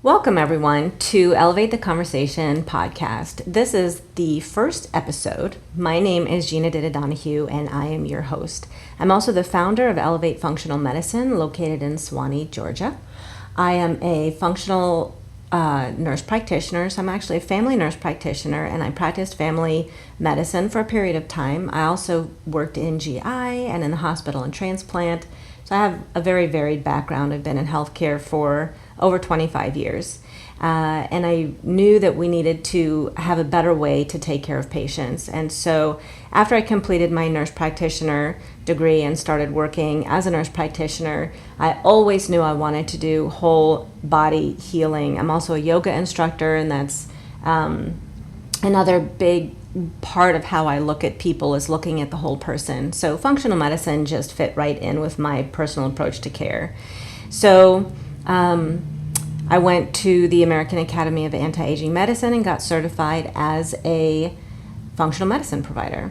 Welcome, everyone, to Elevate the Conversation podcast. This is the first episode. My name is Gina Dida Donahue, and I am your host. I'm also the founder of Elevate Functional Medicine, located in Suwanee, Georgia. I am a functional nurse practitioner, so I'm actually a family nurse practitioner, and I practiced family medicine for a period of time. I also worked in GI and in the hospital and transplant, so I have a very varied background. I've been in healthcare for over 25 years. And I knew that we needed to have a better way to take care of patients. And so after I completed my nurse practitioner degree and started working as a nurse practitioner, I always knew I wanted to do whole body healing. I'm also a yoga instructor, and that's another big part of how I look at people is looking at the whole person. So functional medicine just fit right in with my personal approach to care. So I went to the American Academy of Anti-Aging Medicine and got certified as a functional medicine provider.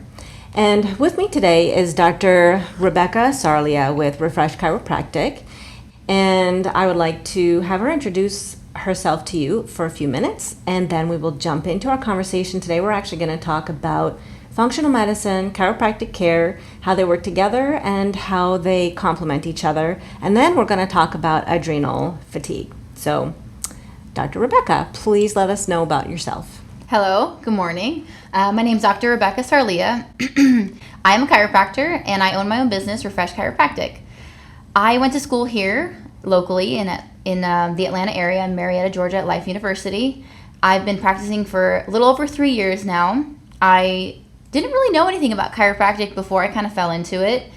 And with me today is Dr. Rebecca Sarlea with Refresh Chiropractic. And I would like to have her introduce herself to you for a few minutes, and then we will jump into our conversation today. We're actually going to talk about functional medicine, chiropractic care, how they work together, and how they complement each other. And then we're going to talk about adrenal fatigue. So, Dr. Rebecca, please let us know about yourself. Hello, good morning. My name is Dr. Rebecca Sarlea. I am a chiropractor, and I own my own business, Refresh Chiropractic. I went to school here locally in the Atlanta area in Marietta, Georgia at Life University. I've been practicing for a little over 3 years now. I didn't really know anything about chiropractic before I kind of fell into it.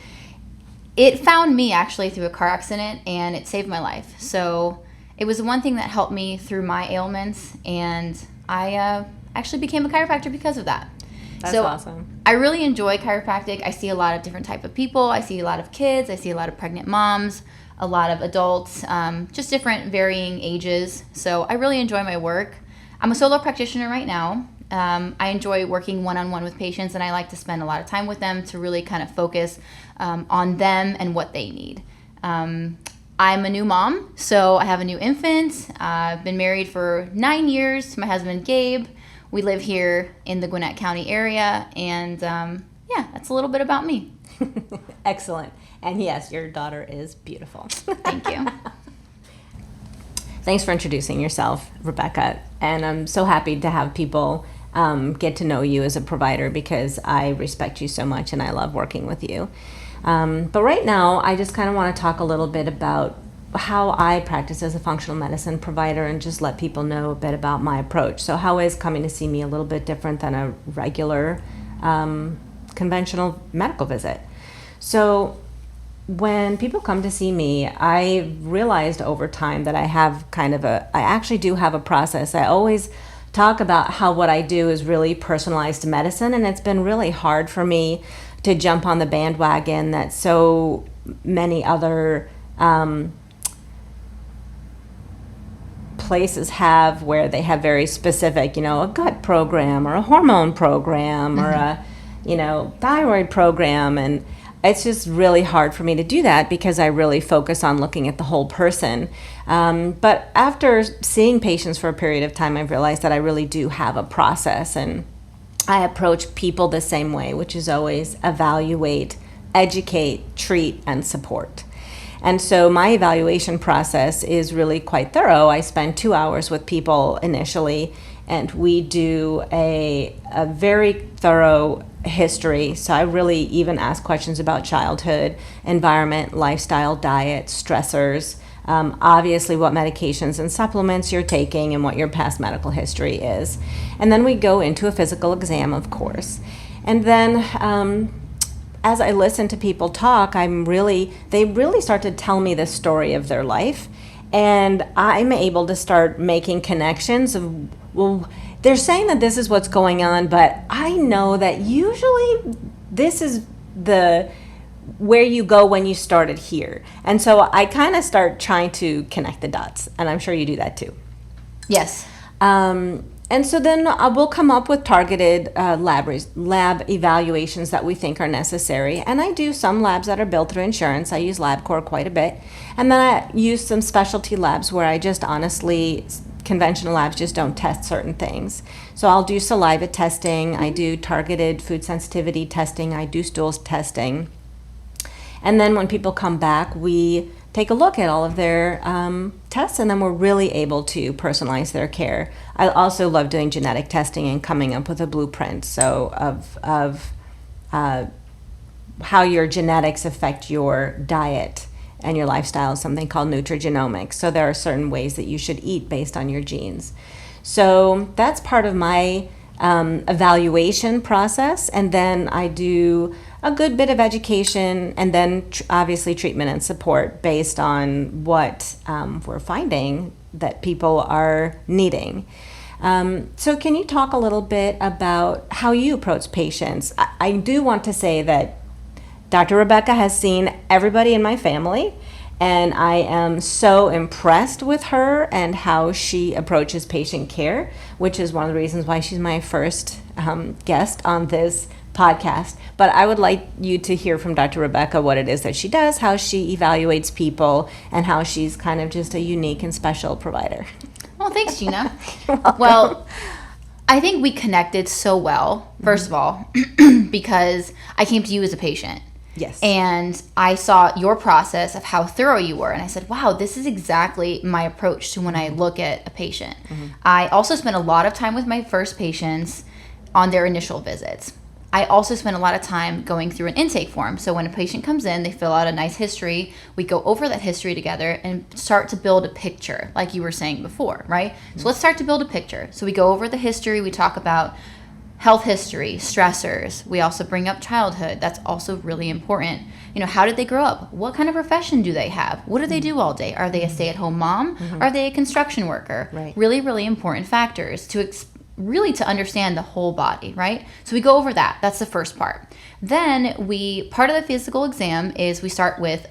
It found me actually through a car accident, and it saved my life. So it was the one thing that helped me through my ailments, and I actually became a chiropractor because of that. That's awesome. I really enjoy chiropractic. I see a lot of different type of people. I see a lot of kids. I see a lot of pregnant moms, a lot of adults, just different varying ages. So I really enjoy my work. I'm a solo practitioner right now. I enjoy working one-on-one with patients, and I like to spend a lot of time with them to really kind of focus on them and what they need. I'm a new mom, so I have a new infant. I've been married for 9 years to my husband, Gabe. We live here in the Gwinnett County area, and that's a little bit about me. Excellent. And yes, your daughter is beautiful. Thank you. Thanks for introducing yourself, Rebecca. And I'm so happy to have people get to know you as a provider, because I respect you so much and I love working with you. But right now, I just kind of want to talk a little bit about how I practice as a functional medicine provider and just let people know a bit about my approach. So how is coming to see me a little bit different than a regular conventional medical visit? So when people come to see me, I realized over time that I actually do have a process. I always talk about how what I do is really personalized medicine, and it's been really hard for me to jump on the bandwagon that so many other places have, where they have very specific, a gut program or a hormone program or a, thyroid program. And it's just really hard for me to do that because I really focus on looking at the whole person. But after seeing patients for a period of time, I've realized that I really do have a process, and I approach people the same way, which is always evaluate, educate, treat, and support. And so my evaluation process is really quite thorough. I spend 2 hours with people initially, and we do a very thorough history. So I really even ask questions about childhood, environment, lifestyle, diet, stressors, obviously what medications and supplements you're taking, and what your past medical history is. And then we go into a physical exam, of course. And then as I listen to people talk, they really start to tell me the story of their life. And I'm able to start making connections of, well, they're saying that this is what's going on, but I know that usually this is where you go when you started here. And so I kind of start trying to connect the dots, and I'm sure you do that too. Yes. And so then we'll come up with targeted lab evaluations that we think are necessary. And I do some labs that are billed through insurance. I use LabCorp quite a bit. And then I use some specialty labs where I just honestly conventional labs just don't test certain things. So I'll do saliva testing, I do targeted food sensitivity testing, I do stools testing. And then when people come back, we take a look at all of their tests, and then we're really able to personalize their care. I also love doing genetic testing and coming up with a blueprint of how your genetics affect your diet and your lifestyle, something called nutrigenomics. So there are certain ways that you should eat based on your genes. So that's part of my evaluation process, and then I do a good bit of education, and then obviously treatment and support based on what we're finding that people are needing. So can you talk a little bit about how you approach patients? I do want to say that Dr. Rebecca has seen everybody in my family, and I am so impressed with her and how she approaches patient care, which is one of the reasons why she's my first guest on this podcast. But I would like you to hear from Dr. Rebecca what it is that she does, how she evaluates people, and how she's kind of just a unique and special provider. Well, thanks, Gina. Well, I think we connected so well, first of all, because I came to you as a patient. Yes. And I saw your process of how thorough you were. And I said, wow, this is exactly my approach to when I look at a patient. Mm-hmm. I also spent a lot of time with my first patients on their initial visits. I also spend a lot of time going through an intake form. So when a patient comes in, they fill out a nice history. We go over that history together and start to build a picture, like you were saying before, right? Mm-hmm. So let's start to build a picture. So we go over the history. We talk about health history, stressors. We also bring up childhood. That's also really important. You know, how did they grow up? What kind of profession do they have? What do they do all day? Are they a stay-at-home mom? Mm-hmm. Are they a construction worker? Right. Really, really important factors to really to understand the whole body, right? So we go over that. That's the first part. Then part of the physical exam is we start with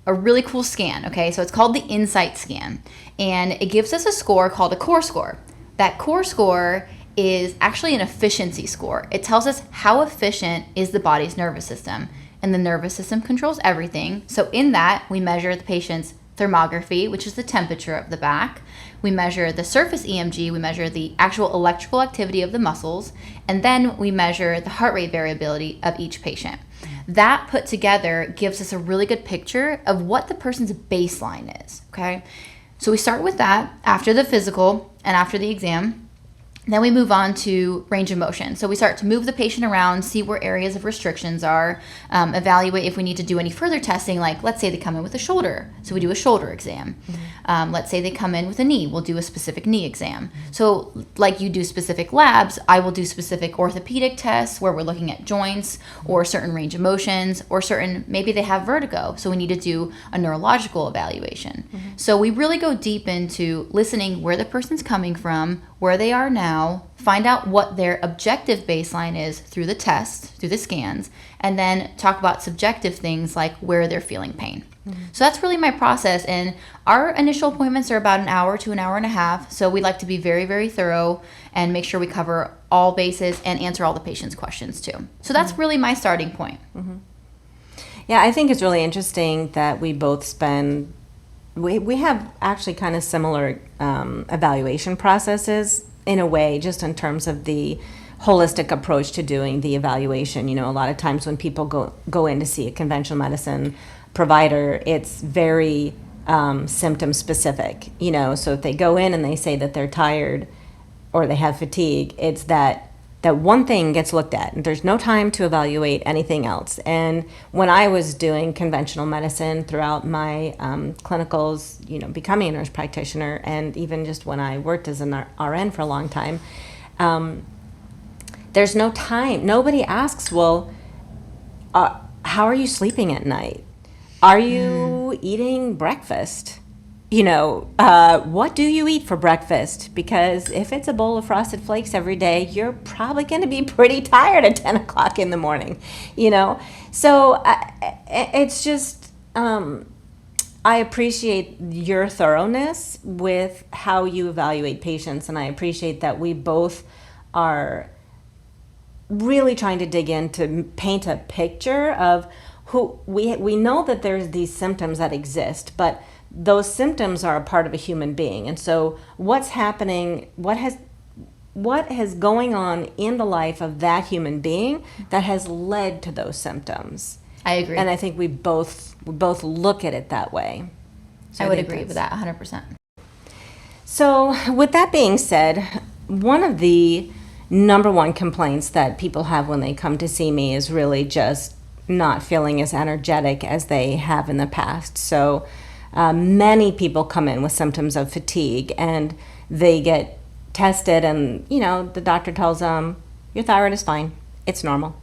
a really cool scan, okay? So it's called the Insight scan. And it gives us a score called a core score. That core score is actually an efficiency score. It tells us how efficient is the body's nervous system. And the nervous system controls everything. So in that, we measure the patient's thermography, which is the temperature of the back. We measure the surface EMG. We measure the actual electrical activity of the muscles. And then we measure the heart rate variability of each patient. That put together gives us a really good picture of what the person's baseline is, okay? So we start with that after the physical and after the exam. Then we move on to range of motion. So we start to move the patient around, see where areas of restrictions are, evaluate if we need to do any further testing, like let's say they come in with a shoulder. So we do a shoulder exam. Mm-hmm. Let's say they come in with a knee. We'll do a specific knee exam. Mm-hmm. So like you do specific labs, I will do specific orthopedic tests where we're looking at joints or certain range of motions or maybe they have vertigo. So we need to do a neurological evaluation. Mm-hmm. So we really go deep into listening where the person's coming from, where they are now, find out what their objective baseline is through the test, through the scans, and then talk about subjective things like where they're feeling pain. Mm-hmm. So that's really my process. And our initial appointments are about an hour to an hour and a half. So we like to be very, very thorough and make sure we cover all bases and answer all the patient's questions too. So that's really my starting point. Mm-hmm. Yeah, I think it's really interesting that we both we have actually kind of similar evaluation processes in a way, just in terms of the holistic approach to doing the evaluation. You know, a lot of times when people go in to see a conventional medicine provider, it's very symptom specific. You know, so if they go in and they say that they're tired or they have fatigue, it's that one thing gets looked at, and there's no time to evaluate anything else. And when I was doing conventional medicine throughout my clinicals, you know, becoming a nurse practitioner, and even just when I worked as an RN for a long time, there's no time. Nobody asks, well, how are you sleeping at night? Are you eating breakfast? You know, what do you eat for breakfast? Because if it's a bowl of Frosted Flakes every day, you're probably going to be pretty tired at 10 o'clock in the morning, you know? So it's just, I appreciate your thoroughness with how you evaluate patients, and I appreciate that we both are really trying to dig in to paint a picture of who we know that there's these symptoms that exist, but those symptoms are a part of a human being. And so what's happening, what is going on in the life of that human being that has led to those symptoms? I agree. And I think we both look at it that way. So I would agree with that 100%. So with that being said, one of the number one complaints that people have when they come to see me is really just not feeling as energetic as they have in the past. So many people come in with symptoms of fatigue, and they get tested, and the doctor tells them your thyroid is fine, it's normal.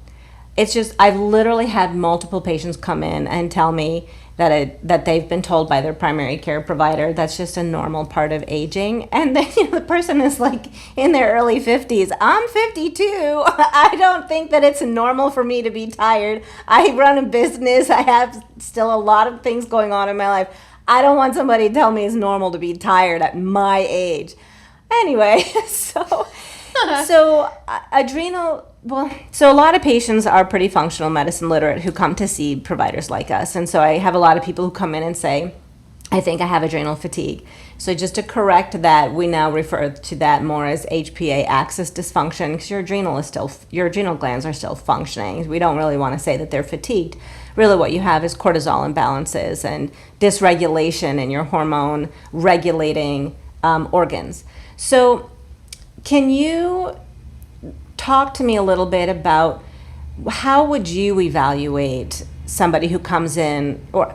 It's just, I've literally had multiple patients come in and tell me that they've been told by their primary care provider that's just a normal part of aging. And then the person is like in their early 50s. I'm 52. I don't think that it's normal for me to be tired. I run a business. I have still a lot of things going on in my life. I don't want somebody to tell me it's normal to be tired at my age. Anyway, so adrenal, so a lot of patients are pretty functional medicine literate who come to see providers like us. And so I have a lot of people who come in and say, I think I have adrenal fatigue. So just to correct that, we now refer to that more as HPA Axis dysfunction, because your adrenal glands are still functioning. We don't really want to say that they're fatigued. Really what you have is cortisol imbalances and dysregulation in your hormone regulating organs. So can you talk to me a little bit about how would you evaluate somebody who comes in, or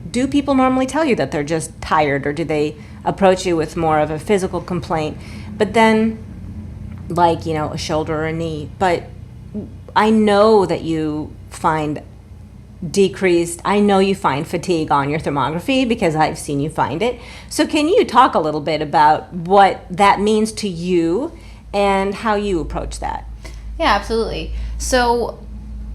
do people normally tell you that they're just tired, or do they approach you with more of a physical complaint, but then like, a shoulder or a knee? But I know that you find fatigue on your thermography because I've seen you find it. So can you talk a little bit about what that means to you and how you approach that? Yeah, absolutely. So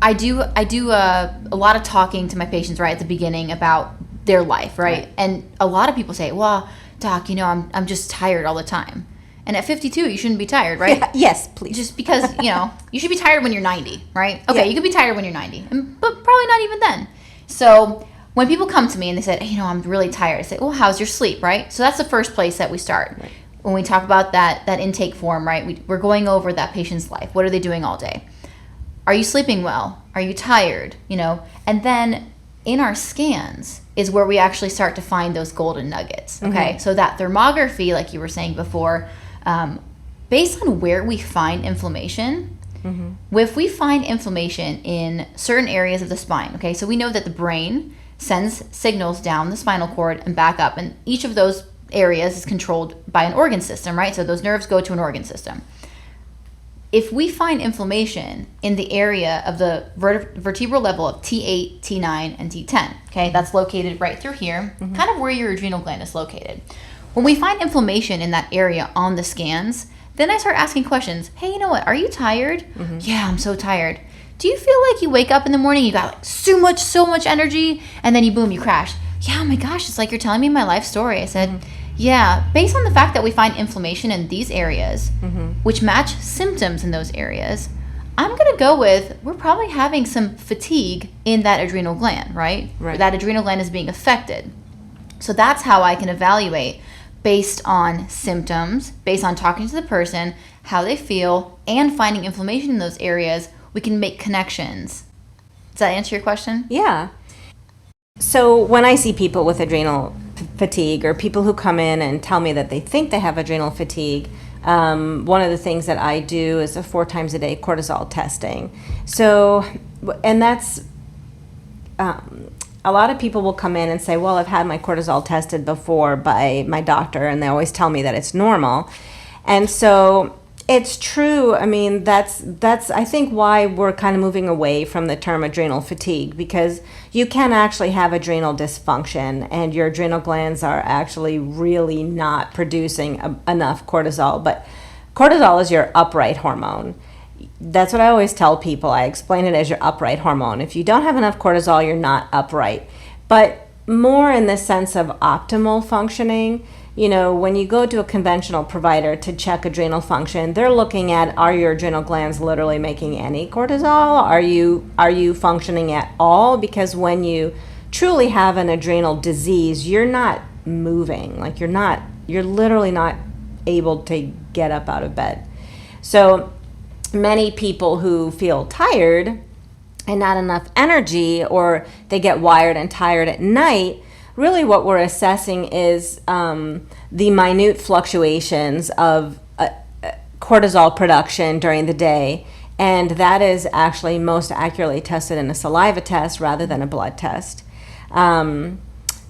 I do a lot of talking to my patients right at the beginning about their life, right? And a lot of people say, well, doc, I'm just tired all the time. And at 52, you shouldn't be tired, right? Yeah, yes, please. Just because, you should be tired when you're 90, right? Okay, You could be tired when you're 90, but probably not even then. So when people come to me and they say, I'm really tired, I say, well, how's your sleep, right? So that's the first place that we start. Right. When we talk about that intake form, right, we're going over that patient's life. What are they doing all day? Are you sleeping well? Are you tired? And then in our scans is where we actually start to find those golden nuggets, okay? Mm-hmm. So that thermography, like you were saying before, based on where we find inflammation, mm-hmm. if we find inflammation in certain areas of the spine, okay, so we know that the brain sends signals down the spinal cord and back up, and each of those areas is controlled by an organ system, right? So those nerves go to an organ system. If we find inflammation in the area of the vertebral level of T8, T9, and T10, okay, that's located right through here, mm-hmm. kind of where your adrenal gland is located. When we find inflammation in that area on the scans, then I start asking questions. Hey, you know what? Are you tired? Mm-hmm. Yeah, I'm so tired. Do you feel like you wake up in the morning, you got like so much energy, and then you crash? Yeah, oh my gosh, it's like you're telling me my life story. I said, mm-hmm. Yeah, based on the fact that we find inflammation in these areas, mm-hmm. which match symptoms in those areas, I'm going to go with we're probably having some fatigue in that adrenal gland, right? That adrenal gland is being affected. So that's how I can evaluate based on symptoms, based on talking to the person, how they feel, and finding inflammation in those areas. We can make connections. Does that answer your question? Yeah. So when I see people with adrenal fatigue, or people who come in and tell me that they think they have adrenal fatigue, one of the things that I do is a 4 times a day cortisol testing. So, and that's, a lot of people will come in and say, well, I've had my cortisol tested before by my doctor, and they always tell me that it's normal. And so it's true. I mean, that's I think why we're kind of moving away from the term adrenal fatigue, because you can actually have adrenal dysfunction and your adrenal glands are actually really not producing enough cortisol. But cortisol is your upright hormone. That's what I always tell people. I explain it as your upright hormone. If you don't have enough cortisol, you're not upright. But more in the sense of optimal functioning, when you go to a conventional provider to check adrenal function, they're looking at, are your adrenal glands literally making any cortisol? Are you functioning at all? Because when you truly have an adrenal disease, you're not moving. Like you're literally not able to get up out of bed. So many people who feel tired and not enough energy, or they get wired and tired at night, really what we're assessing is the minute fluctuations of cortisol production during the day. And that is actually most accurately tested in a saliva test rather than a blood test.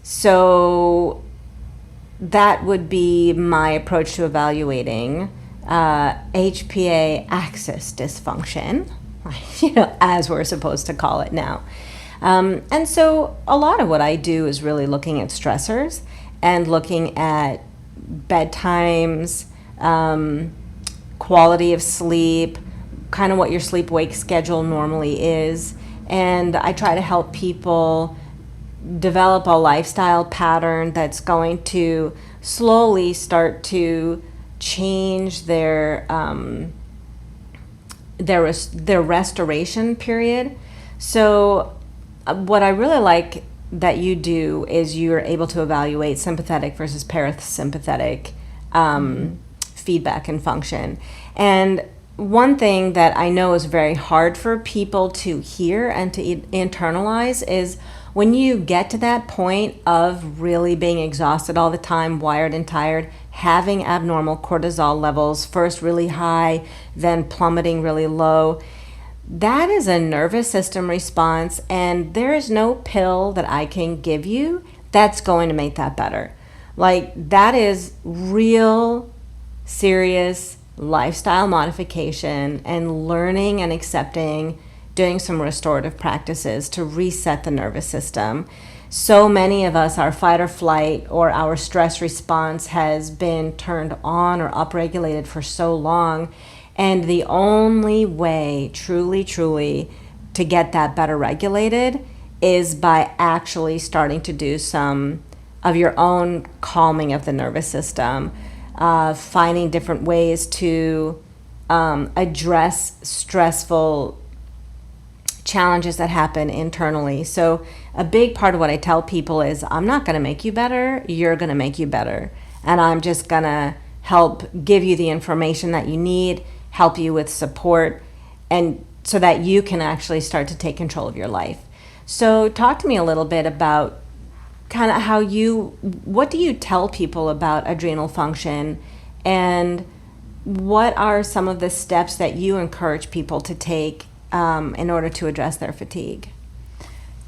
So that would be my approach to evaluating HPA Axis dysfunction, as we're supposed to call it now. And so a lot of what I do is really looking at stressors and looking at bedtimes, quality of sleep, kind of what your sleep-wake schedule normally is. And I try to help people develop a lifestyle pattern that's going to slowly start to change their restoration period. So what I really like that you do is you're able to evaluate sympathetic versus parasympathetic feedback and function. And one thing that I know is very hard for people to hear and to internalize is when you get to that point of really being exhausted all the time, wired and tired, having abnormal cortisol levels, first really high, then plummeting really low, that is a nervous system response, and there is no pill that I can give you that's going to make that better. Like, that is real, serious lifestyle modification and learning and accepting, doing some restorative practices to reset the nervous system. So many of us, our fight or flight or our stress response has been turned on or upregulated for so long. And the only way truly to get that better regulated is by actually starting to do some of your own calming of the nervous system, finding different ways to address stressful challenges that happen internally. So a big part of what I tell people is, I'm not going to make you better, you're going to make you better. And I'm just going to help give you the information that you need, help you with support, and so that you can actually start to take control of your life. So talk to me a little bit about kind of what do you tell people about adrenal function, and what are some of the steps that you encourage people to take in order to address their fatigue?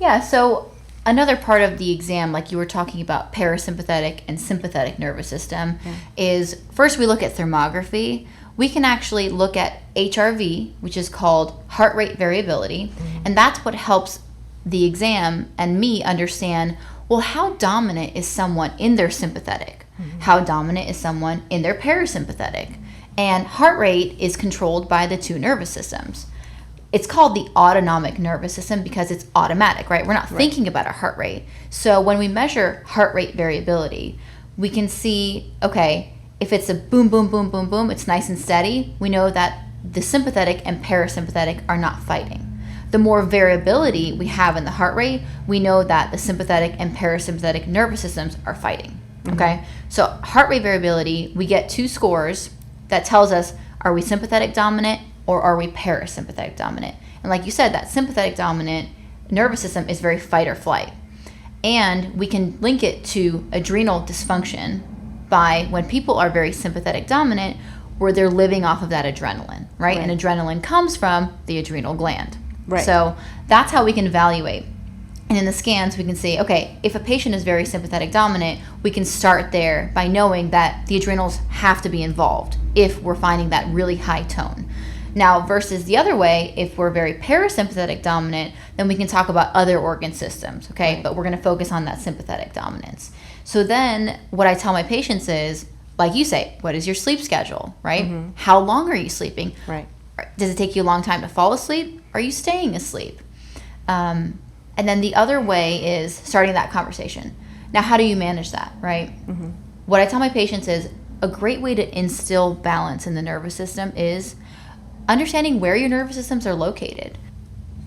Yeah, so another part of the exam, like you were talking about parasympathetic and sympathetic nervous system, is first we look at thermography. We can actually look at HRV, which is called heart rate variability, and that's what helps the exam and me understand, well, how dominant is someone in their sympathetic? How dominant is someone in their parasympathetic? And heart rate is controlled by the two nervous systems. It's called the autonomic nervous system because it's automatic, right? We're not thinking about our heart rate. So when we measure heart rate variability, we can see, okay, if it's a boom, boom, boom, boom, boom, it's nice and steady, we know that the sympathetic and parasympathetic are not fighting. The more variability we have in the heart rate, we know that the sympathetic and parasympathetic nervous systems are fighting, okay? So heart rate variability, we get two scores that tells us, are we sympathetic dominant or are we parasympathetic dominant? And like you said, that sympathetic dominant nervous system is very fight or flight. And we can link it to adrenal dysfunction by when people are very sympathetic dominant, where they're living off of that adrenaline, right? And adrenaline comes from the adrenal gland. So that's how we can evaluate. And in the scans, we can see, okay, if a patient is very sympathetic dominant, we can start there by knowing that the adrenals have to be involved if we're finding that really high tone. Now, versus the other way, if we're very parasympathetic dominant, then we can talk about other organ systems, okay? But we're going to focus on that sympathetic dominance. So then what I tell my patients is, like you say, what is your sleep schedule, right? How long are you sleeping? Does it take you a long time to fall asleep? Are you staying asleep? And then the other way is starting that conversation. Now, how do you manage that, right? What I tell my patients is a great way to instill balance in the nervous system is understanding where your nervous systems are located.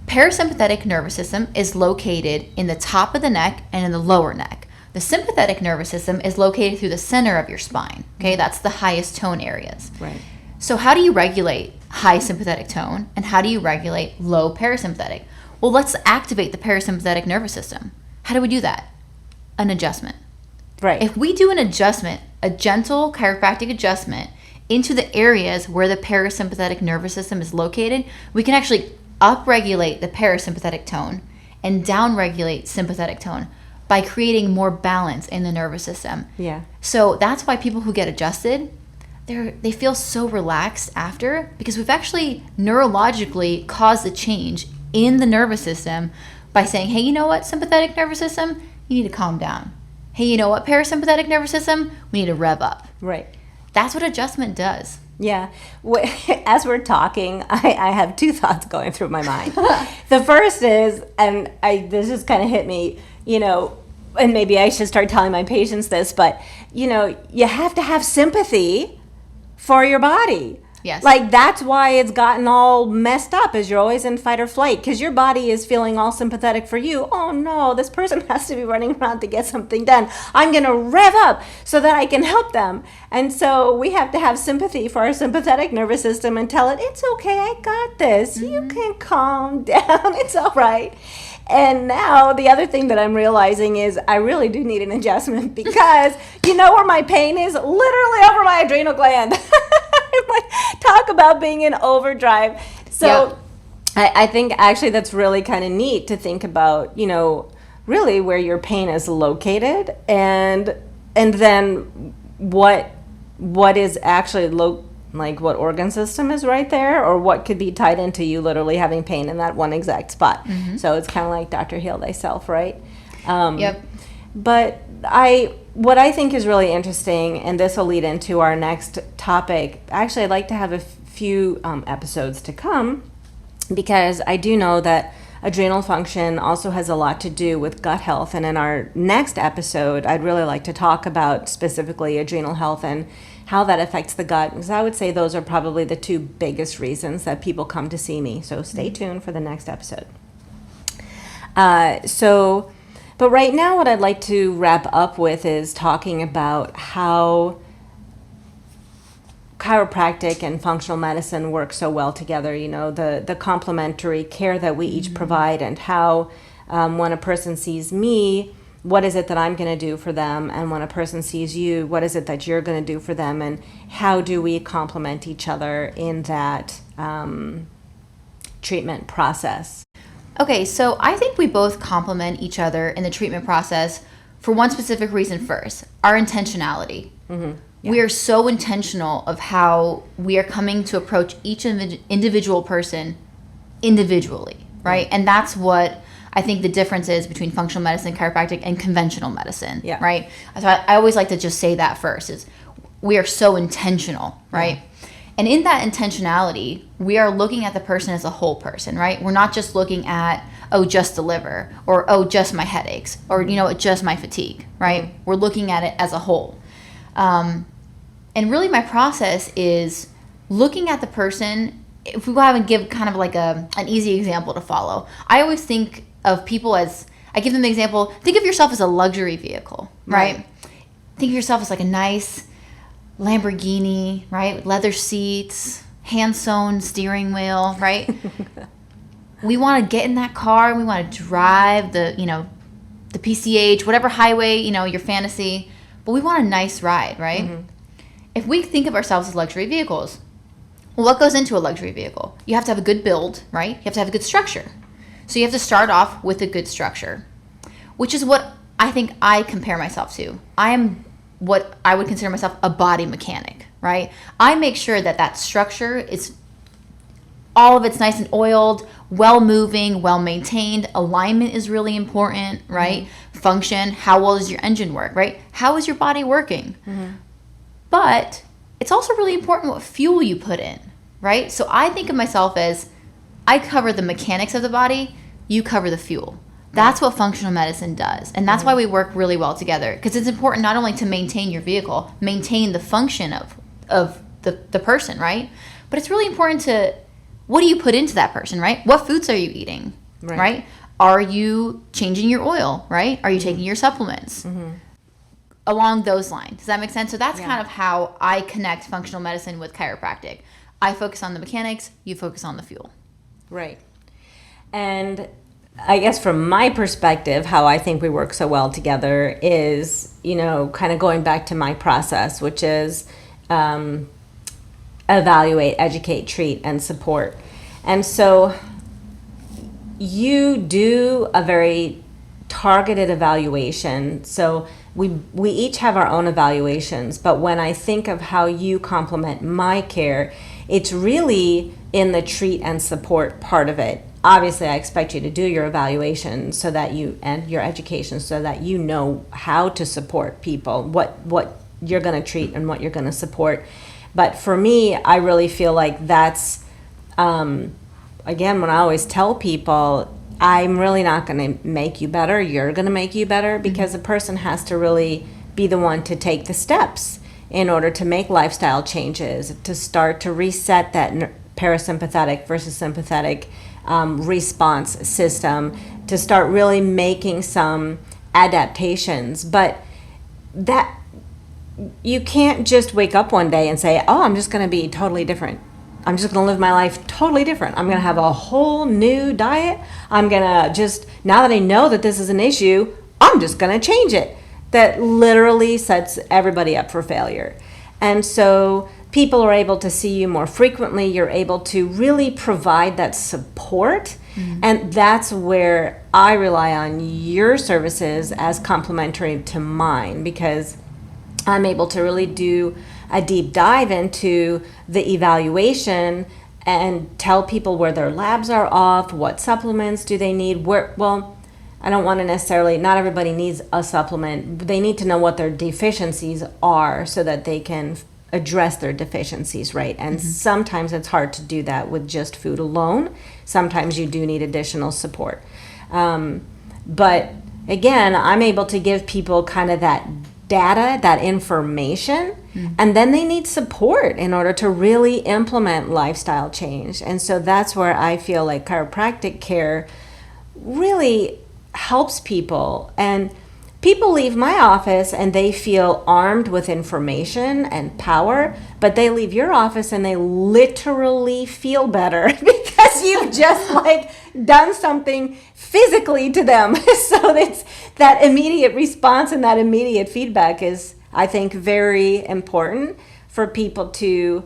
Parasympathetic nervous system is located in the top of the neck and in the lower neck. The sympathetic nervous system is located through the center of your spine. Okay, that's the highest tone areas. Right. So how do you regulate high sympathetic tone and how do you regulate low parasympathetic? Well, let's activate the parasympathetic nervous system. How do we do that? An adjustment. Right. If we do an adjustment, a gentle chiropractic adjustment into the areas where the parasympathetic nervous system is located, we can actually upregulate the parasympathetic tone and downregulate sympathetic tone by creating more balance in the nervous system. Yeah. So that's why people who get adjusted, they feel so relaxed after, because we've actually neurologically caused a change in the nervous system by saying, hey, you know what, sympathetic nervous system, you need to calm down. Hey, you know what, parasympathetic nervous system, we need to rev up. Right. That's what adjustment does. Yeah. As we're talking, I have two thoughts going through my mind. The first is, and this just kind of hit me, and maybe I should start telling my patients this, but, you have to have sympathy for your body. Yes. Like, that's why it's gotten all messed up, is you're always in fight or flight, because your body is feeling all sympathetic for you. Oh no, this person has to be running around to get something done. I'm going to rev up so that I can help them. And so we have to have sympathy for our sympathetic nervous system and tell it, it's okay, I got this. Mm-hmm. You can calm down. It's all right. And now the other thing that I'm realizing is I really do need an adjustment, because you know where my pain is? Literally over my adrenal gland. Talk about being in overdrive. So yep. I think actually that's really kind of neat to think about, really where your pain is located, and then what is actually what organ system is right there, or what could be tied into you literally having pain in that one exact spot. Mm-hmm. So it's kind of like Dr. Heal Thyself, right? Yep. But what I think is really interesting, and this will lead into our next topic, actually I'd like to have a few episodes to come, because I do know that adrenal function also has a lot to do with gut health. And in our next episode, I'd really like to talk about specifically adrenal health and how that affects the gut, because I would say those are probably the two biggest reasons that people come to see me. So stay tuned for the next episode. But right now what I'd like to wrap up with is talking about how chiropractic and functional medicine work so well together, the complementary care that we each provide, and how when a person sees me, what is it that I'm going to do for them? And when a person sees you, what is it that you're going to do for them? And how do we complement each other in that treatment process? Okay, so I think we both complement each other in the treatment process for one specific reason first, our intentionality. Mm-hmm. Yeah. We are so intentional of how we are coming to approach each individual person individually, right? And that's what I think the difference is between functional medicine, chiropractic, and conventional medicine, right? So I always like to just say that first, is we are so intentional, right? Yeah. And in that intentionality, we are looking at the person as a whole person, right? We're not just looking at, just the liver, or, just my headaches, or, just my fatigue, right? Mm-hmm. We're looking at it as a whole. And really my process is looking at the person. If we want to give kind of like an easy example to follow, I always think of people as, I give them the example, think of yourself as a luxury vehicle, right? Think of yourself as like a nice Lamborghini, right? With leather seats, hand-sewn steering wheel, right? We want to get in that car and we want to drive the PCH, whatever highway, your fantasy, but we want a nice ride, right? Mm-hmm. If we think of ourselves as luxury vehicles, well, what goes into a luxury vehicle? You have to have a good build, right? You have to have a good structure. So you have to start off with a good structure, which is what I think I compare myself to. I am what I would consider myself a body mechanic, right? I make sure that structure is, all of it's nice and oiled, well moving, well maintained. Alignment is really important, right? Mm-hmm. Function, how well does your engine work, right? How is your body working? Mm-hmm. But it's also really important what fuel you put in, right? So I think of myself as, I cover the mechanics of the body, you cover the fuel. That's what functional medicine does. And that's why we work really well together. Because it's important not only to maintain your vehicle, maintain the function of the person, right? But it's really important to what do you put into that person, right? What foods are you eating, right? Are you changing your oil, right? Are you taking your supplements? Along those lines. Does that make sense? So that's kind of how I connect functional medicine with chiropractic. I focus on the mechanics, you focus on the fuel. Right. And I guess from my perspective, how I think we work so well together is, kind of going back to my process, which is evaluate, educate, treat, and support. And so you do a very targeted evaluation. So we each have our own evaluations, but when I think of how you complement my care, it's really in the treat and support part of it. Obviously, I expect you to do your evaluation and your education so that you know how to support people, what you're going to treat and what you're going to support. But for me, I really feel like that's, again, when I always tell people, I'm really not going to make you better. You're going to make you better, because a person has to really be the one to take the steps in order to make lifestyle changes, to start to reset that parasympathetic versus sympathetic response system, to start really making some adaptations. But that you can't just wake up one day and say, oh, I'm just going to be totally different. I'm just going to live my life totally different. I'm going to have a whole new diet. I'm going to just, now that I know that this is an issue, I'm just going to change it. That literally sets everybody up for failure. And so people are able to see you more frequently. You're able to really provide that support. And that's where I rely on your services as complementary to mine, because I'm able to really do a deep dive into the evaluation and tell people where their labs are off, what supplements do they need, I don't want to necessarily, not everybody needs a supplement. They need to know what their deficiencies are so that they can address their deficiencies, right? And sometimes it's hard to do that with just food alone. Sometimes you do need additional support. But again, I'm able to give people kind of that data, that information, and then they need support in order to really implement lifestyle change. And so that's where I feel like chiropractic care really helps people. And people leave my office and they feel armed with information and power, but they leave your office and they literally feel better because you've just done something physically to them. So it's that immediate response and that immediate feedback is, I think, very important for people to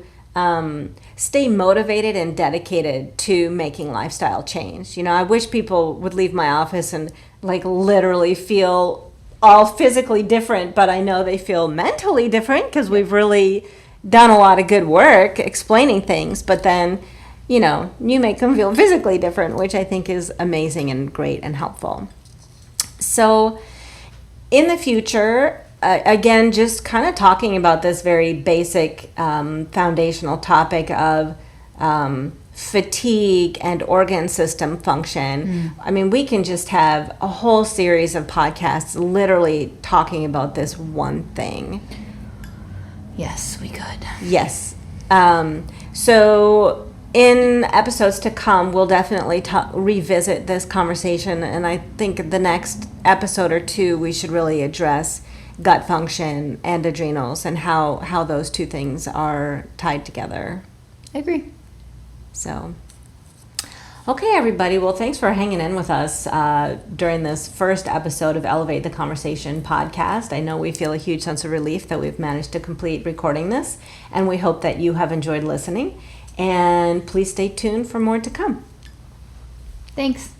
stay motivated and dedicated to making lifestyle change. I wish people would leave my office and literally feel all physically different, but I know they feel mentally different because we've really done a lot of good work explaining things, but then you make them feel physically different, which I think is amazing and great and helpful. So in the future, again, just kind of talking about this very basic foundational topic of fatigue and organ system function. I mean, we can just have a whole series of podcasts literally talking about this one thing. Yes, we could. Yes. So in episodes to come, we'll definitely revisit this conversation. And I think the next episode or two, we should really address gut function and adrenals and how those two things are tied together. I agree. So, okay, everybody. Well, thanks for hanging in with us during this first episode of Elevate the Conversation podcast. I know we feel a huge sense of relief that we've managed to complete recording this, and we hope that you have enjoyed listening. And please stay tuned for more to come. Thanks.